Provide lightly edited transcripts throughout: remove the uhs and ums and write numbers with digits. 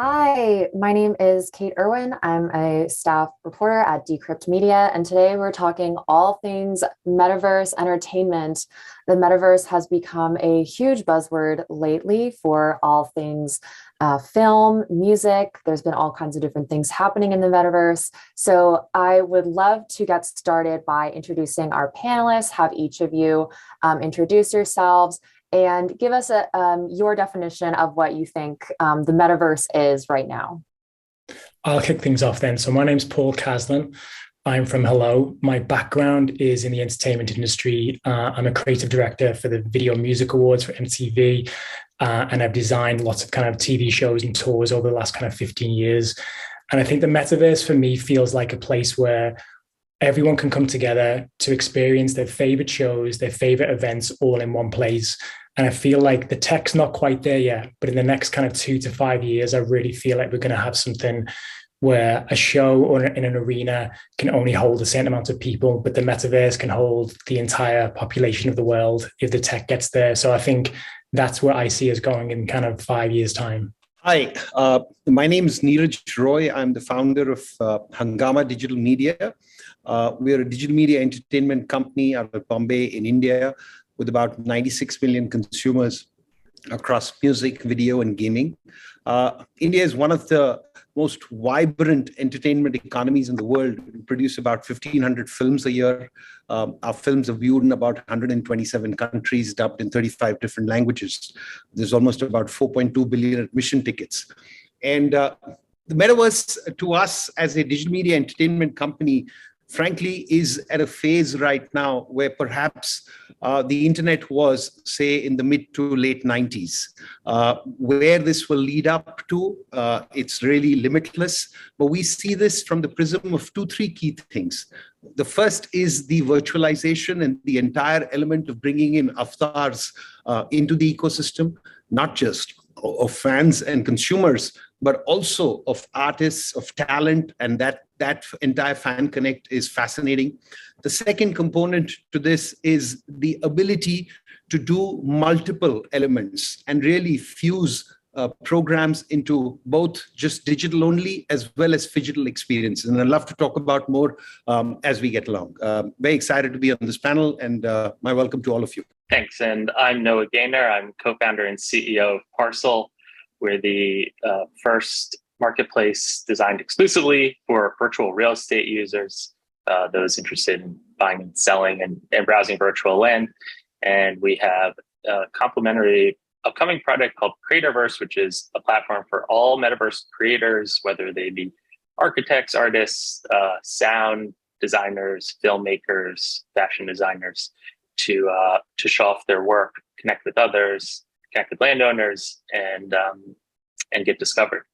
Hi, my name is Kate Irwin. I'm a staff reporter at Decrypt Media, and today we're talking all things metaverse entertainment. The metaverse has become a huge buzzword lately for all things film, music. There's been all kinds of different things happening in the metaverse. So I would love to get started by introducing our panelists, have each of you introduce yourselves and give us your definition of what you think the metaverse is right now. I'll kick things off then. So my name's Paul Caslin. I'm from Hello. My background is in the entertainment industry. I'm a creative director for the Video Music Awards for MTV, and I've designed lots of kind of TV shows and tours over the last kind of 15 years. And I think the metaverse for me feels like a place where everyone can come together to experience their favorite shows, their favorite events all in one place. And I feel like the tech's not quite there yet, but in the next kind of 2 to 5 years, I really feel like we're going to have something where a show or in an arena can only hold a certain amount of people, but the metaverse can hold the entire population of the world if the tech gets there. So I think that's where I see us going in kind of 5 years' time. Hi, my name is Neeraj Roy. I'm the founder of Hangama Digital Media. We're a digital media entertainment company out of Bombay in India with about 96 million consumers across music, video, and gaming. India is one of the most vibrant entertainment economies in the world. We produce about 1,500 films a year. Our films are viewed in about 127 countries, dubbed in 35 different languages. There's almost about 4.2 billion admission tickets. And the metaverse to us as a digital media entertainment company frankly, is at a phase right now where perhaps the internet was, say, in the mid to late 90s. Where this will lead up to, it's really limitless. But we see this from the prism of three key things. The first is the virtualization and the entire element of bringing in avatars into the ecosystem, not just of fans and consumers, but also of artists, of talent, and that entire fan connect is fascinating. The second component to this is the ability to do multiple elements and really fuse programs into both just digital only as well as phygital experiences. And I'd love to talk about more as we get along. Very excited to be on this panel, and my welcome to all of you. Thanks. And I'm Noah Gaynor. I'm co-founder and CEO of Parcel. We're the first marketplace designed exclusively for virtual real estate users, those interested in buying and selling and browsing virtual land. And we have a complementary upcoming product called Creatorverse, which is a platform for all metaverse creators, whether they be architects, artists, sound designers, filmmakers, fashion designers, to show off their work, connect with others, connect with landowners, and get discovered.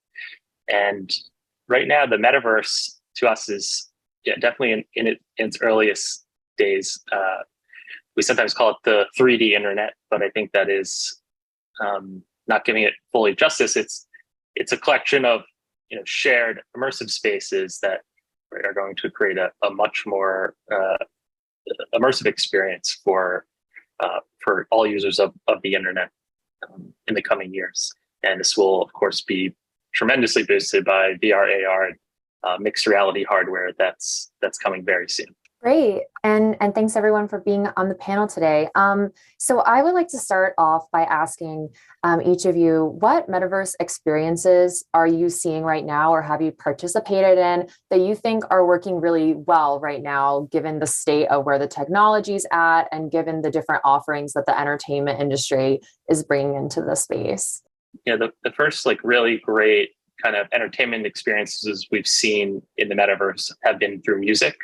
And right now, the metaverse to us is definitely in its earliest days. We sometimes call it the 3D internet, but I think that is not giving it fully justice. It's a collection of shared immersive spaces that are going to create a much more immersive experience for all users of the internet in the coming years. And this will, of course, be tremendously boosted by VR, AR, mixed reality hardware that's coming very soon. Great. And thanks everyone for being on the panel today. So I would like to start off by asking each of you, what metaverse experiences are you seeing right now or have you participated in that you think are working really well right now, given the state of where the technology's at and given the different offerings that the entertainment industry is bringing into the space? Yeah, the first really great kind of entertainment experiences we've seen in the metaverse have been through music.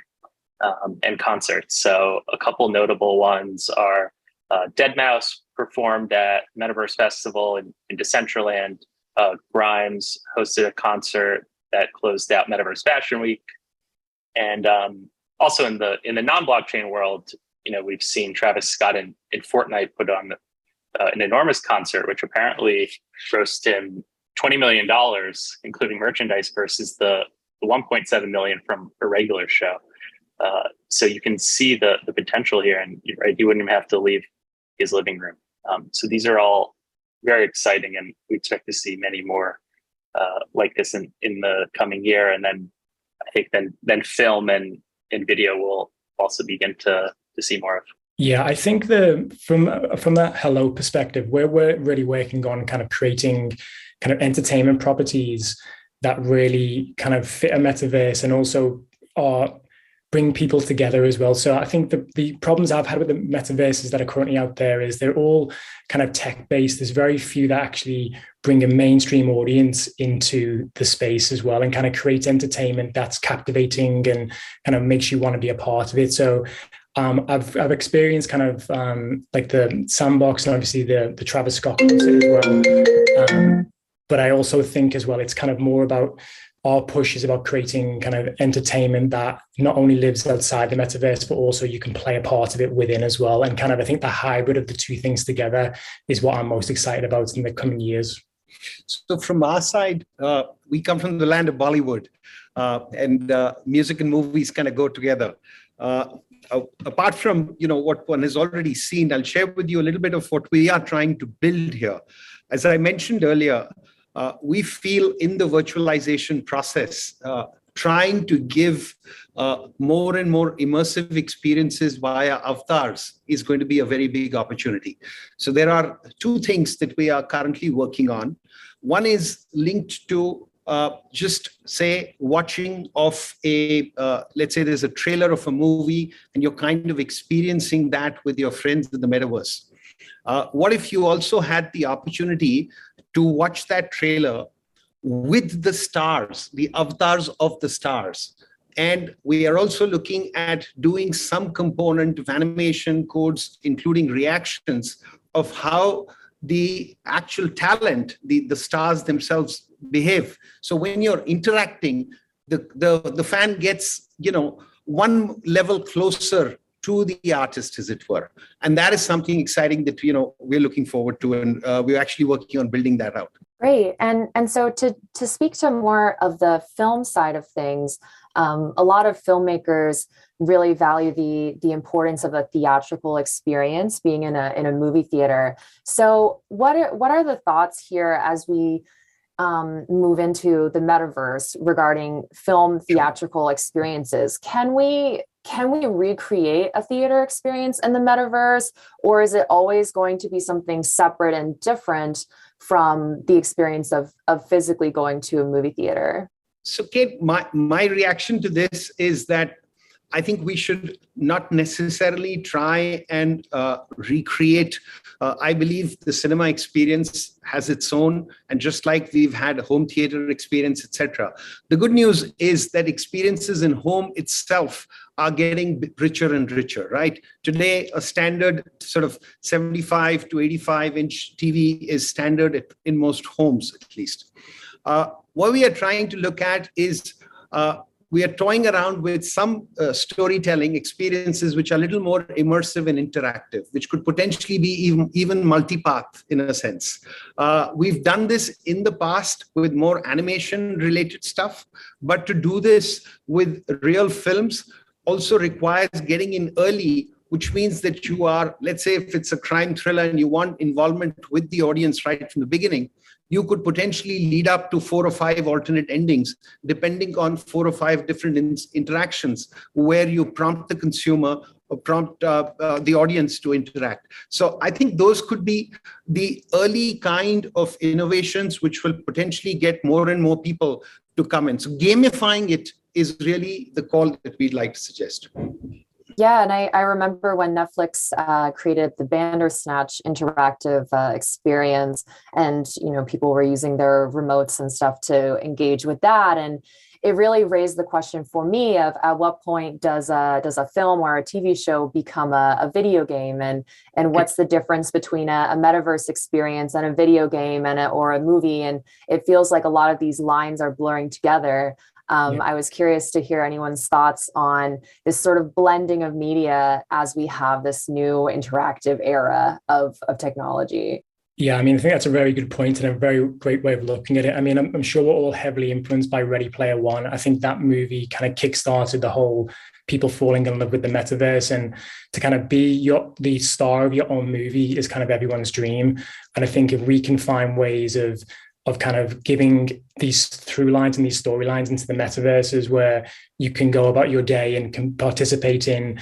And concerts. So a couple notable ones are deadmau5 performed at Metaverse Festival in Decentraland. Grimes hosted a concert that closed out Metaverse Fashion Week. And also in the non-blockchain world, we've seen Travis Scott in Fortnite put on an enormous concert, which apparently grossed him $20 million, including merchandise, versus the 1.7 million from a regular show. So you can see the potential here, and he wouldn't even have to leave his living room. So these are all very exciting, and we expect to see many more like this in the coming year. And then I think then film and video will also begin to see more of. Yeah, I think from that Hello perspective, we're really working on kind of creating kind of entertainment properties that really kind of fit a metaverse and also bring people together as well. So I think the problems I've had with the metaverses that are currently out there is they're all kind of tech-based. There's very few that actually bring a mainstream audience into the space as well and kind of create entertainment that's captivating and kind of makes you want to be a part of it. So I've experienced kind of like the Sandbox and obviously the Travis Scott concert as well. But I also think as well, it's kind of more about our push is about creating kind of entertainment that not only lives outside the metaverse, but also you can play a part of it within as well. And kind of, I think the hybrid of the two things together is what I'm most excited about in the coming years. So from our side, we come from the land of Bollywood, and music and movies kind of go together. Apart from what one has already seen, I'll share with you a little bit of what we are trying to build here. As I mentioned earlier, we feel in the virtualization process, trying to give more and more immersive experiences via avatars is going to be a very big opportunity. So there are two things that we are currently working on. One is linked to just say watching of let's say there's a trailer of a movie and you're kind of experiencing that with your friends in the metaverse. What if you also had the opportunity to watch that trailer with the stars, the avatars of the stars? And we are also looking at doing some component of animation codes, including reactions of how the actual talent, the stars themselves behave. So when you're interacting, the fan gets, one level closer to the artist, as it were. And that is something exciting that, we're looking forward to. And we're actually working on building that out. Great. And so to speak to more of the film side of things, a lot of filmmakers really value the importance of a theatrical experience being in a movie theater. So what are the thoughts here as we move into the metaverse regarding film theatrical experiences? Can we recreate a theater experience in the metaverse, or is it always going to be something separate and different from the experience of physically going to a movie theater? So, Kate, my reaction to this is that I think we should not necessarily try and recreate. I believe the cinema experience has its own, and just like we've had a home theater experience, etc. The good news is that experiences in home itself are getting richer and richer, right? Today, a standard sort of 75 to 85-inch TV is standard in most homes, at least. What we are trying to look at is we are toying around with some storytelling experiences which are a little more immersive and interactive, which could potentially be even multipath in a sense. We've done this in the past with more animation-related stuff, but to do this with real films also requires getting in early, which means that you are, let's say if it's a crime thriller and you want involvement with the audience right from the beginning, you could potentially lead up to 4 or 5 alternate endings, depending on 4 or 5 different interactions where you prompt the consumer or prompt the audience to interact. So I think those could be the early kind of innovations which will potentially get more and more people to come in. So gamifying it is really the call that we'd like to suggest. Yeah, and I remember when Netflix created the Bandersnatch interactive experience, and people were using their remotes and stuff to engage with that, and it really raised the question for me of at what point does a film or a TV show become a video game, and what's the difference between a metaverse experience and a video game or a movie, and it feels like a lot of these lines are blurring together. I was curious to hear anyone's thoughts on this sort of blending of media as we have this new interactive era of technology. Yeah, I mean, I think that's a very good point and a very great way of looking at it. I mean, I'm sure we're all heavily influenced by Ready Player One. I think that movie kind of kickstarted the whole people falling in love with the metaverse, and to kind of be the star of your own movie is kind of everyone's dream. And I think if we can find ways of kind of giving these through lines and these storylines into the metaverses where you can go about your day and can participate in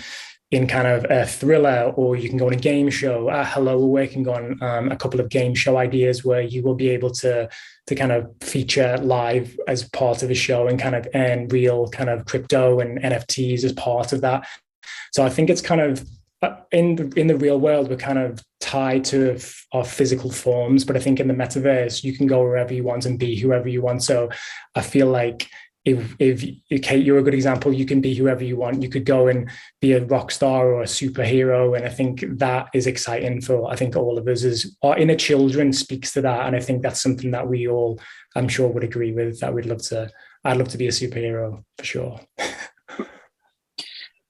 kind of a thriller, or you can go on a game show. Hello, we're working on a couple of game show ideas where you will be able to kind of feature live as part of a show and kind of earn real kind of crypto and NFTs as part of that. So I think it's kind of in the real world, we're kind of tied to our physical forms, but I think in the metaverse, you can go wherever you want and be whoever you want. So I feel like if Kate, you're a good example, you can be whoever you want. You could go and be a rock star or a superhero. And I think that is exciting for, I think, all of us. Is our inner children speaks to that. And I think that's something that we all, I'm sure, would agree with, that I'd love to be a superhero for sure.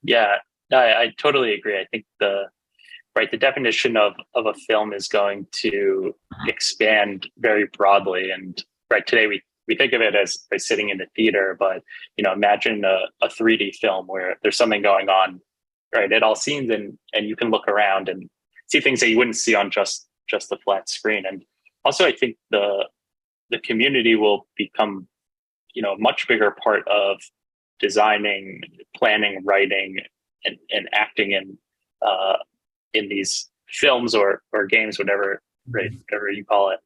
Yeah, I totally agree. I think the definition of a film is going to expand very broadly. And today we think of it as sitting in the theater, but imagine a 3D film where there's something going on at all scenes, and you can look around and see things that you wouldn't see on just the flat screen. And also, I think the community will become a much bigger part of designing, planning, writing, and acting in these films or games, whatever you call it,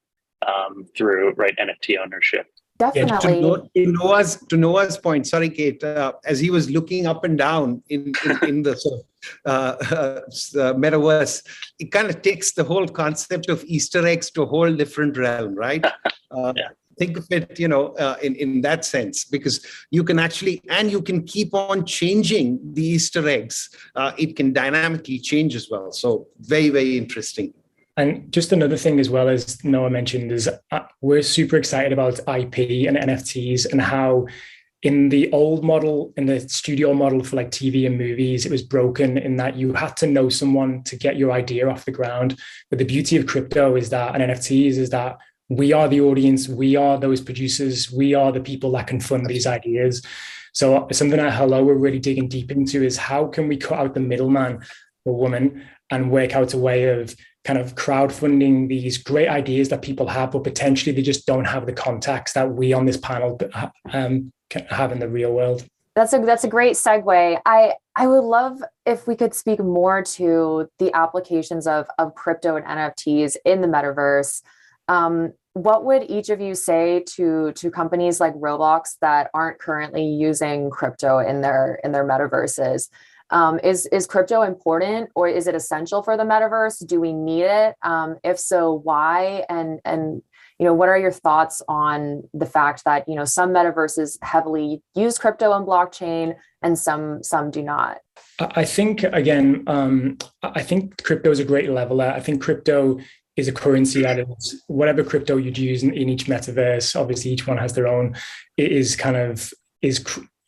through NFT ownership. Definitely. Yeah, to Noah's point, sorry, Kate, as he was looking up and down in the sort of metaverse, it kind of takes the whole concept of Easter eggs to a whole different realm, right? Yeah. Think of it, in that sense, because you can keep on changing the Easter eggs. It can dynamically change as well. So very, very interesting. And just another thing as well, as Noah mentioned, is we're super excited about IP and NFTs, and how in the old model, in the studio model for like TV and movies, it was broken in that you had to know someone to get your idea off the ground. But the beauty of crypto is that, and NFTs is that, we are the audience, we are those producers, we are the people that can fund these ideas. So something at Hello we're really digging deep into is how can we cut out the middleman or woman and work out a way of kind of crowdfunding these great ideas that people have, but potentially they just don't have the contacts that we on this panel have in the real world. That's a great segue. I would love if we could speak more to the applications of crypto and NFTs in the metaverse. What would each of you say to companies like Roblox that aren't currently using crypto in their metaverses? Is crypto important, or is it essential for the metaverse? Do we need it? If so, why? And what are your thoughts on the fact that some metaverses heavily use crypto and blockchain, and some do not? I think I think crypto is a great leveler. I think crypto is a currency that is whatever crypto you'd use in each metaverse. Obviously, each one has their own. It is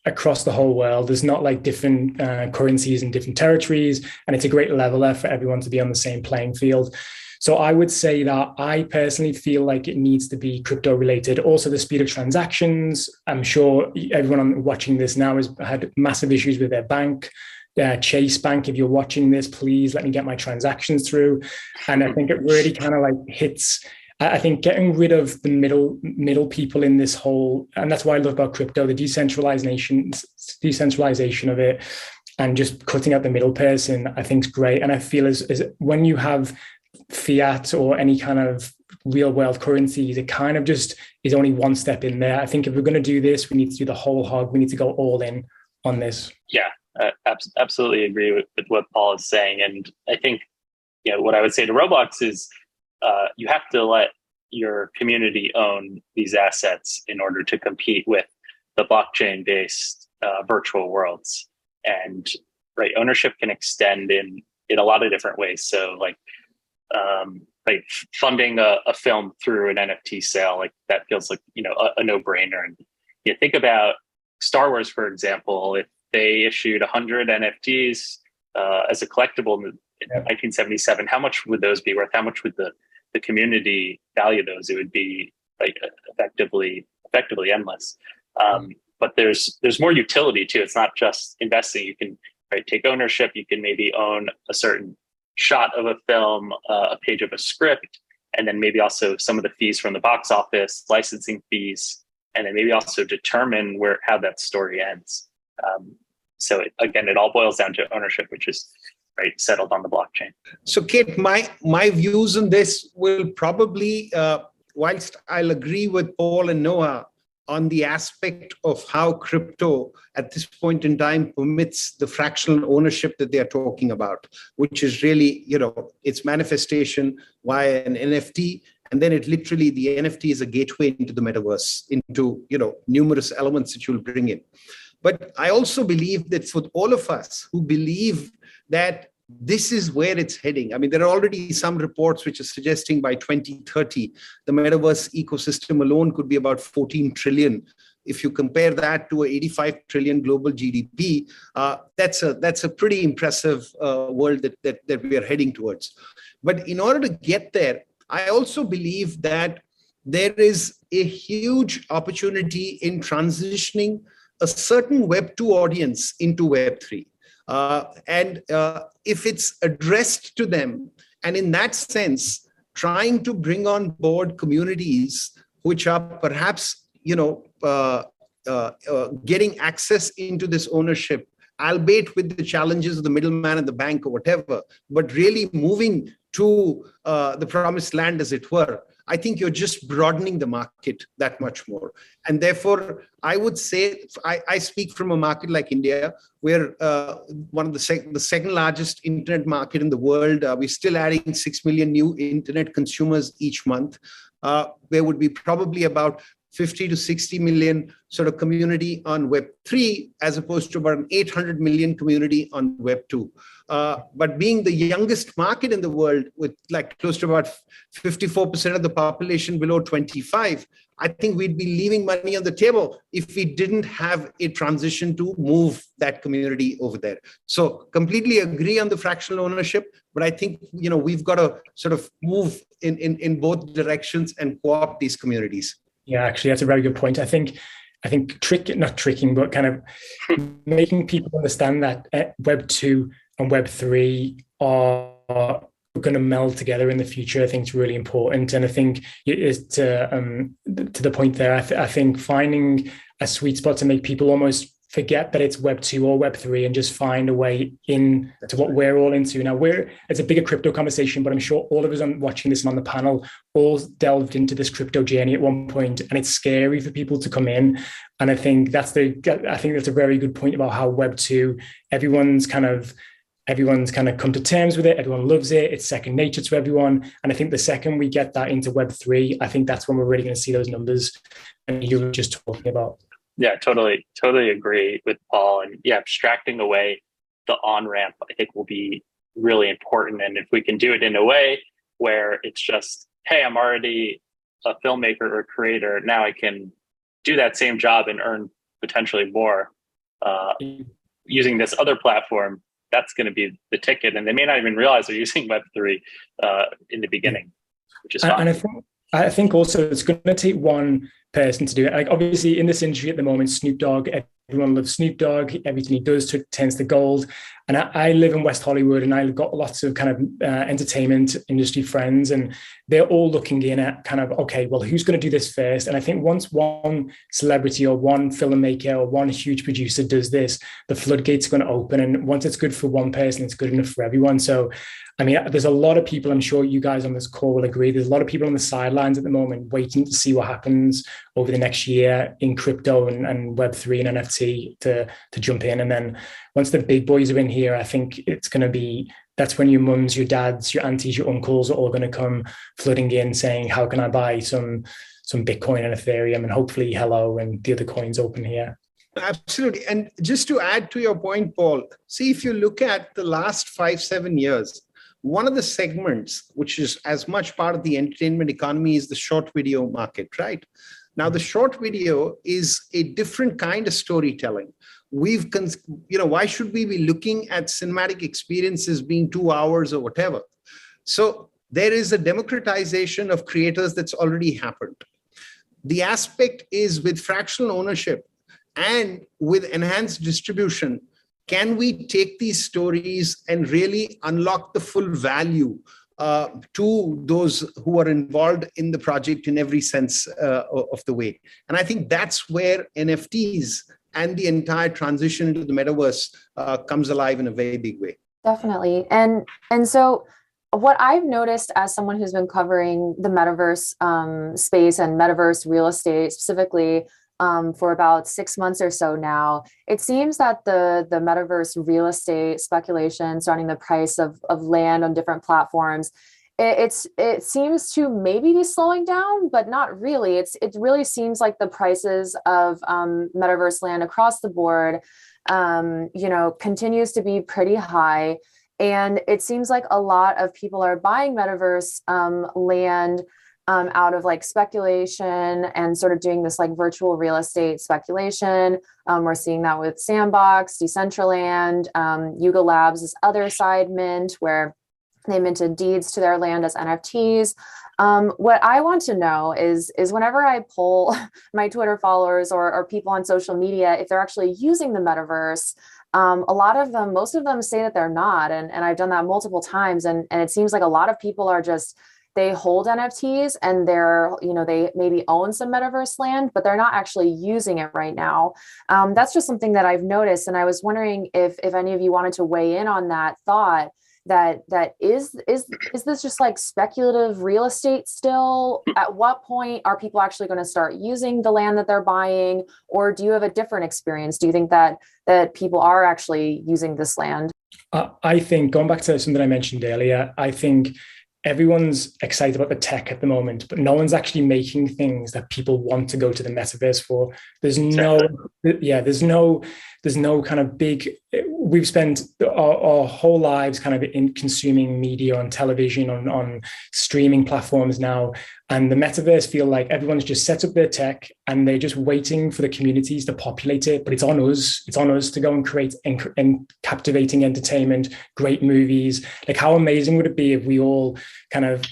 across the whole world. There's not like different currencies in different territories, and it's a great leveler for everyone to be on the same playing field. So I would say that I personally feel like it needs to be crypto related. Also, the speed of transactions. I'm sure everyone watching this now has had massive issues with their bank. Chase Bank, if you're watching this, please let me get my transactions through. And I think it really kind of like hits. I think getting rid of the middle people in this whole, and that's what I love about crypto, the decentralization of it, and just cutting out the middle person, I think is great. And I feel as when you have fiat or any kind of real world currencies, it kind of just is only one step in there. I think if we're going to do this, we need to do the whole hog. We need to go all in on this. Yeah, absolutely agree with what Paul is saying. And I think, what I would say to Roblox is you have to let your community own these assets in order to compete with the blockchain-based virtual worlds. And ownership can extend in a lot of different ways. So like funding a film through an NFT sale, like that feels like a no-brainer. And you think about Star Wars, for example. If they issued 100 NFTs as a collectible in 1977, how much would those be worth? How much would the community value those? It would be like effectively endless. But there's more utility too. It's not just investing. You can take ownership. You can maybe own a certain shot of a film, a page of a script, and then maybe also some of the fees from the box office, licensing fees, and then maybe also determine how that story ends. So again, it all boils down to ownership, which is settled on the blockchain. So Kate, my views on this will probably, whilst I'll agree with Paul and Noah on the aspect of how crypto at this point in time permits the fractional ownership that they are talking about, which is really, its manifestation via an NFT. And then the NFT is a gateway into the metaverse, into, numerous elements that you'll bring in. But I also believe that for all of us who believe that this is where it's heading. I mean, there are already some reports which are suggesting by 2030, the metaverse ecosystem alone could be about 14 trillion. If you compare that to an 85 trillion global GDP, that's a pretty impressive world that we are heading towards. But in order to get there, I also believe that there is a huge opportunity in transitioning a certain Web2 audience into Web3. And if it's addressed to them, and in that sense, trying to bring on board communities which are perhaps, getting access into this ownership, albeit with the challenges of the middleman and the bank or whatever, but really moving to the promised land, as it were, I think you're just broadening the market that much more. And therefore, I would say, I speak from a market like India, where one of the second largest internet market in the world. We're still adding 6 million new internet consumers each month. There would be probably about 50 to 60 million sort of community on Web3, as opposed to about an 800 million community on Web2. But being the youngest market in the world, with like close to about 54% of the population below 25, I think we'd be leaving money on the table if we didn't have a transition to move that community over there. So completely agree on the fractional ownership, but I think, we've got to sort of move in both directions and co-opt these communities. Yeah, actually, that's a very good point. I think not tricking, but kind of making people understand that Web 2 and Web 3 are going to meld together in the future. I think it's really important. And I think it is to the point there, I think finding a sweet spot to make people almost forget that it's Web 2 or Web 3 and just find a way in to what we're all into. Now, it's a bigger crypto conversation, but I'm sure all of us watching this and on the panel all delved into this crypto journey at one point, and it's scary for people to come in. And I think that's a very good point about how Web 2, everyone's kind of come to terms with it. Everyone loves it. It's second nature to everyone. And I think the second we get that into Web 3, I think that's when we're really going to see those numbers and you were just talking about. Yeah, totally agree with Paul. And yeah, abstracting away the on-ramp, I think, will be really important. And if we can do it in a way where it's just, hey, I'm already a filmmaker or creator, now I can do that same job and earn potentially more using this other platform, that's going to be the ticket. And they may not even realize they're using Web3 in the beginning, which is fine. And I think also it's going to take one person to do it. Like, obviously, in this industry at the moment, Snoop Dogg, everyone loves Snoop Dogg. Everything he does turns to gold. And I live in West Hollywood, and I've got lots of kind of entertainment industry friends, and they're all looking in at kind of, okay, well, who's going to do this first? And I think once one celebrity or one filmmaker or one huge producer does this, the floodgates are going to open. And once it's good for one person, it's good enough for everyone. So, I mean, there's a lot of people, I'm sure you guys on this call will agree, there's a lot of people on the sidelines at the moment waiting to see what happens over the next year in crypto and Web3 and NFT to jump in. And then once the big boys are in here, I think it's going to be, that's when your mums, your dads, your aunties, your uncles are all going to come flooding in saying, how can I buy some Bitcoin and Ethereum, and hopefully Hello and the other coins open here. Absolutely. And just to add to your point, Paul, see, if you look at the last 5-7 years, one of the segments, which is as much part of the entertainment economy, is the short video market, right? Now, the short video is a different kind of storytelling. Why should we be looking at cinematic experiences being 2 hours or whatever? So there is a democratization of creators that's already happened. The aspect is with fractional ownership and with enhanced distribution, can we take these stories and really unlock the full value to those who are involved in the project in every sense of the way. And I think that's where NFTs and the entire transition into the metaverse comes alive in a very big way. Definitely. And so what I've noticed as someone who's been covering the metaverse space and metaverse real estate specifically for about 6 months or so now, it seems that the metaverse real estate speculation surrounding the price of land on different platforms, it seems to maybe be slowing down, but not really. It really seems like the prices of metaverse land across the board, continues to be pretty high. And it seems like a lot of people are buying metaverse land out of like speculation and sort of doing this like virtual real estate speculation. We're seeing that with Sandbox, Decentraland, Yuga Labs, this other side mint where they minted deeds to their land as NFTs. What I want to know is whenever I poll my Twitter followers or people on social media, if they're actually using the metaverse, most of them say that they're not. And I've done that multiple times. And it seems like a lot of people are they hold NFTs and they maybe own some metaverse land, but they're not actually using it right now. That's just something that I've noticed. And I was wondering if any of you wanted to weigh in on that thought. That is this just like speculative real estate still? At what point are people actually going to start using the land that they're buying? Or do you have a different experience? Do you think that people are actually using this land? I think, going back to something I mentioned earlier, I think everyone's excited about the tech at the moment, but no one's actually making things that people want to go to the metaverse for. There's no kind of big, we've spent our whole lives kind of in consuming media on television, on streaming platforms now. And the metaverse feel like everyone's just set up their tech and they're just waiting for the communities to populate it. But it's on us. It's on us to go and create captivating entertainment, great movies. Like, how amazing would it be if we all kind of,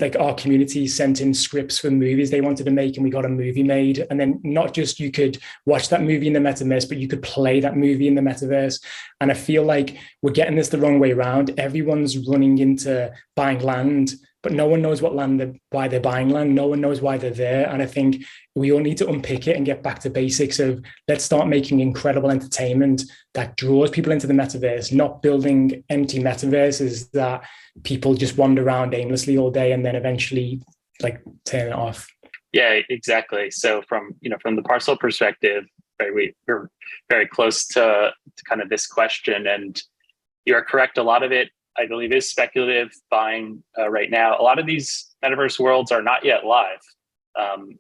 like, our community sent in scripts for movies they wanted to make and we got a movie made. And then not just you could watch that movie in the metaverse, but you could play that movie in the metaverse. And I feel like we're getting this the wrong way around. Everyone's running into buying land, but no one knows why they're buying land. No one knows why they're there. And I think we all need to unpick it and get back to basics of, let's start making incredible entertainment that draws people into the metaverse, not building empty metaverses that people just wander around aimlessly all day and then eventually like turn it off. Yeah, exactly. So from the Parcel perspective, right, we're very close to kind of this question, and you're correct. A lot of it, I believe, is speculative buying right now. A lot of these metaverse worlds are not yet live.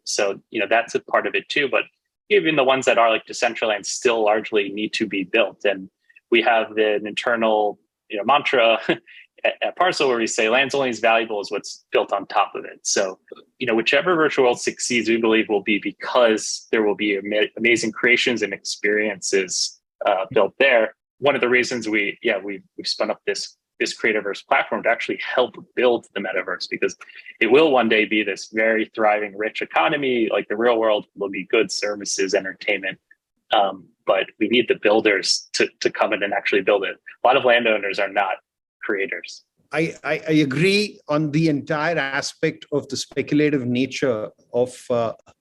So, that's a part of it too. But even the ones that are like Decentraland still largely need to be built. And we have an internal, mantra at Parcel where we say land's only as valuable as what's built on top of it. So, whichever virtual world succeeds, we believe will be because there will be amazing creations and experiences built there. One of the reasons we've spun up this Creativerse platform to actually help build the metaverse, because it will one day be this very thriving, rich economy. Like the real world will be goods, services, entertainment. But we need the builders to come in and actually build it. A lot of landowners are not creators. I agree on the entire aspect of the speculative nature of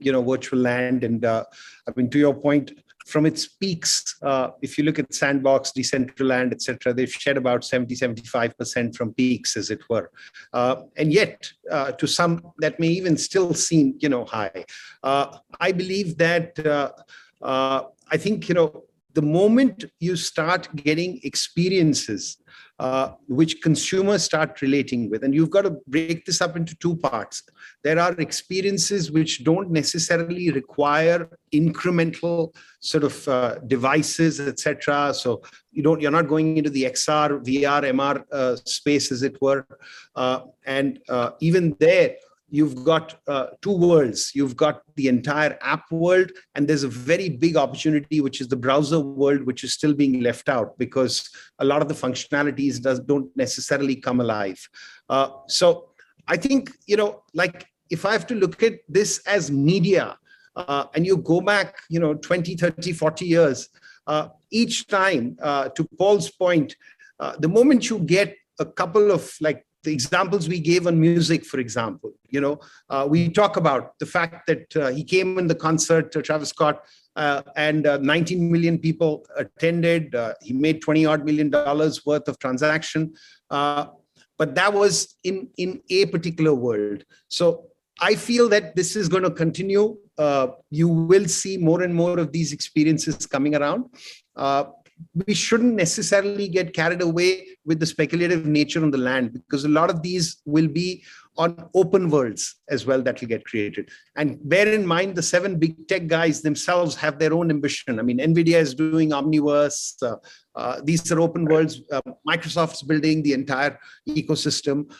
virtual land. And to your point, from its peaks, if you look at Sandbox, Decentraland, etc., they've shed about 70-75% from peaks, as it were. And yet, to some, that may even still seem, high. I believe that, I think, the moment you start getting experiences which consumers start relating with, and you've got to break this up into two parts. There are experiences which don't necessarily require incremental sort of devices, etc. So you're not going into the XR, VR, MR space, as it were. And even there, you've got two worlds. You've got the entire app world, and there's a very big opportunity, which is the browser world, which is still being left out because a lot of the functionalities don't necessarily come alive. So I think, like if I have to look at this as media, and you go back, 20, 30, 40 years, each time, to Paul's point, the moment you get a couple of like the examples we gave on music, for example, we talk about the fact that he came in the concert, Travis Scott, and 19 million people attended. He made $20 million worth of transaction. But that was in a particular world. So I feel that this is going to continue. You will see more and more of these experiences coming around. We shouldn't necessarily get carried away with the speculative nature on the land, because a lot of these will be on open worlds as well that will get created. And bear in mind, the 7 big tech guys themselves have their own ambition. I mean, NVIDIA is doing Omniverse. These are open worlds. Microsoft's building the entire ecosystem.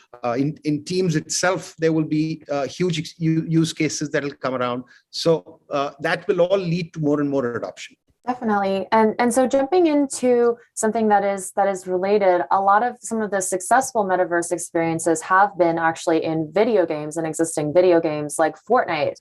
In Teams itself, there will be huge use cases that will come around. So that will all lead to more and more adoption. Definitely. And so jumping into something that is related, a lot of some of the successful metaverse experiences have been actually in video games and existing video games like Fortnite.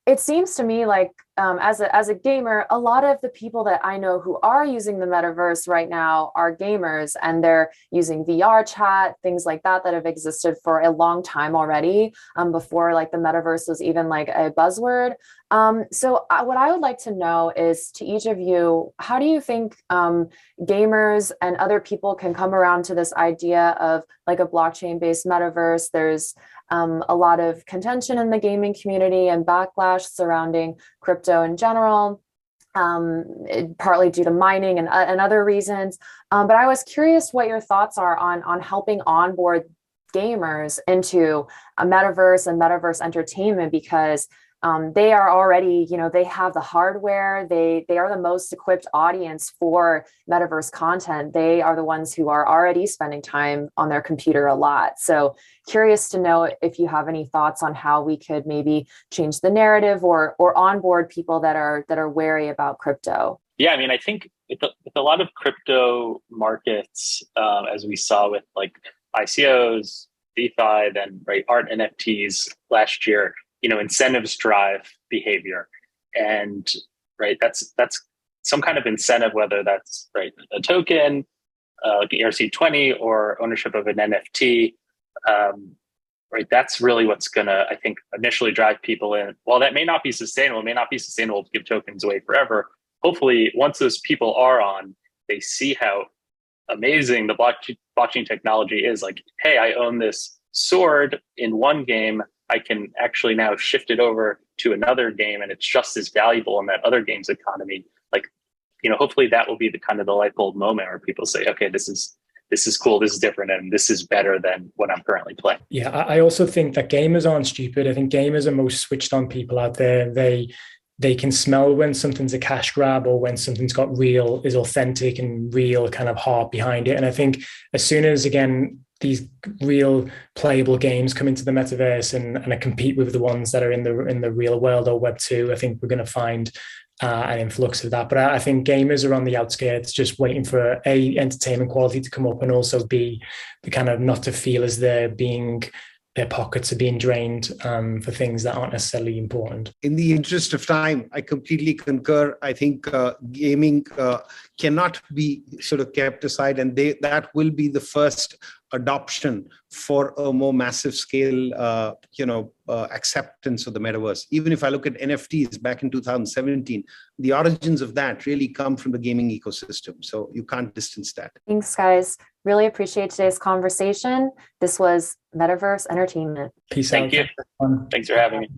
It seems to me like as a gamer, a lot of the people that I know who are using the metaverse right now are gamers, and they're using VR chat, things like that have existed for a long time already, before like the metaverse was even like a buzzword. So what I would like to know is, to each of you, how do you think gamers and other people can come around to this idea of like a blockchain-based metaverse? There's a lot of contention in the gaming community and backlash surrounding crypto in general, partly due to mining and other reasons. But I was curious what your thoughts are on helping onboard gamers into a metaverse and metaverse entertainment, because they are already, they have the hardware, they are the most equipped audience for metaverse content. They are the ones who are already spending time on their computer a lot. So curious to know if you have any thoughts on how we could maybe change the narrative or onboard people that are wary about crypto. Yeah, I mean, I think with a lot of crypto markets, as we saw with like ICOs, DeFi, then art NFTs last year, incentives drive behavior, and that's some kind of incentive, whether that's a token, like ERC20, or ownership of an NFT. That's really what's gonna, I think, initially drive people in. While that may not be sustainable, to give tokens away forever. Hopefully, once those people are on, they see how amazing the blockchain technology is. Like, hey, I own this sword in one game, I can actually now shift it over to another game, and it's just as valuable in that other game's economy. Hopefully that will be the kind of the light bulb moment where people say, okay, this is cool, this is different, and this is better than what I'm currently playing. Yeah, I also think that gamers aren't stupid. I think gamers are most switched on people out there. They can smell when something's a cash grab or when something's got is authentic and real kind of heart behind it. And I think as soon as, again, these real playable games come into the metaverse and compete with the ones that are in the real world or Web 2, I think we're going to find an influx of that. But I think gamers are on the outskirts, just waiting for entertainment quality to come up, and also the kind of not to feel as their pockets are being drained for things that aren't necessarily important. In the interest of time, I completely concur. I think gaming cannot be sort of kept aside, and that will be the first adoption for a more massive scale, acceptance of the metaverse. Even if I look at NFTs back in 2017, the origins of that really come from the gaming ecosystem. So you can't distance that. Thanks, guys. Really appreciate today's conversation. This was Metaverse Entertainment. Peace out. Thank you. Thanks for having me.